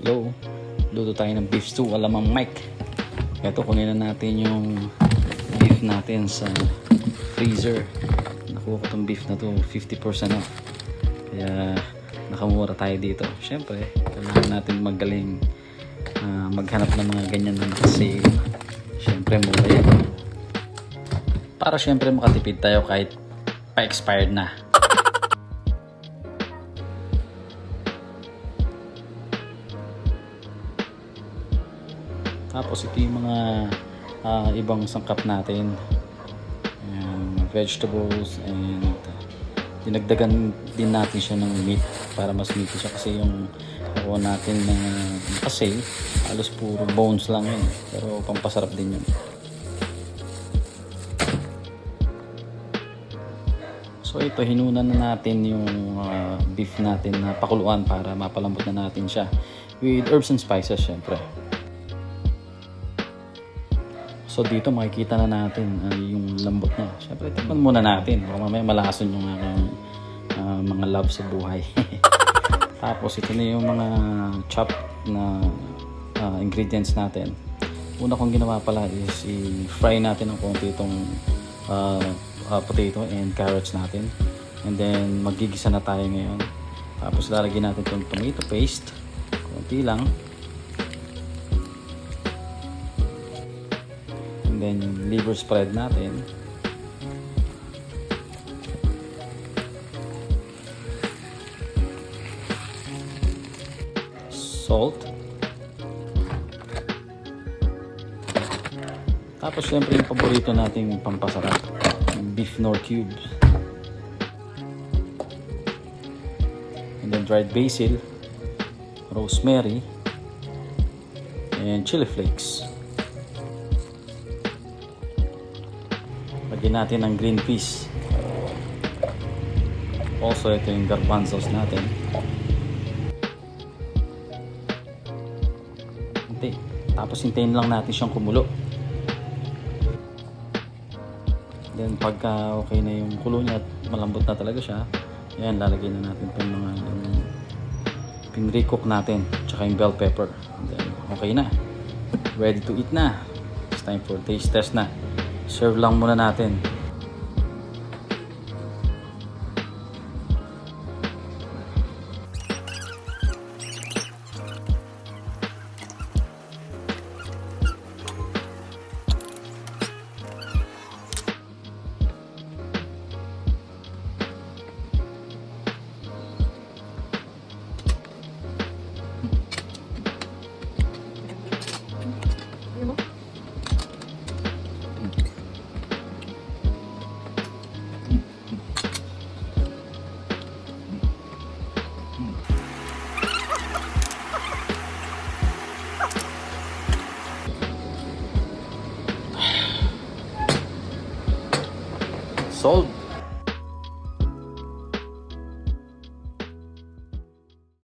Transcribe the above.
Hello, luto tayo ng beef stew alamang Mike. Ito, kunin na natin yung beef natin sa freezer. Nakuha ko itong beef na to 50% off, kaya nakamura tayo dito. Syempre kailangan natin magaling maghanap ng mga ganyan na nakasale. Syempre mura yan, para syempre makatipid tayo kahit pa-expired na. Tapos ito yung mga ibang sangkap natin, vegetables, and dinagdagan din natin siya ng meat para mas meaty siya, kasi yung nakuha natin na nakasale halos puro bones lang yun, pero pampasarap din yun. So ito, hinunan na natin yung beef natin na pakuluan para mapalambot na natin siya with herbs and spices syempre. So dito makikita na natin yung lambot niya. Syempre tikman muna natin, baka mamaya malason yung mga love sa buhay. Tapos ito na yung mga chopped na ingredients natin. Una kong ginawa pala is i-fry natin ng konti itong potato and carrots natin. And then magigisa na tayo ngayon. Tapos lalagyan natin itong tomato paste, konti lang. And then yung liver spread natin. Salt. Tapos syempre yung paborito nating pampasarap, beef nor cubes. And then dried basil, rosemary, and chili flakes. Lagyan natin ng green peas. Also ito yung garbanzos natin. Tapos hintayin lang natin siyang kumulo. Then pagka okay na yung kulo niya at malambot na talaga siya, ayan, lalagyan na natin itong mga pinrecook natin, tsaka yung bell pepper. And then okay na, ready to eat na. It's time for taste test na. Serve lang muna natin. Sold.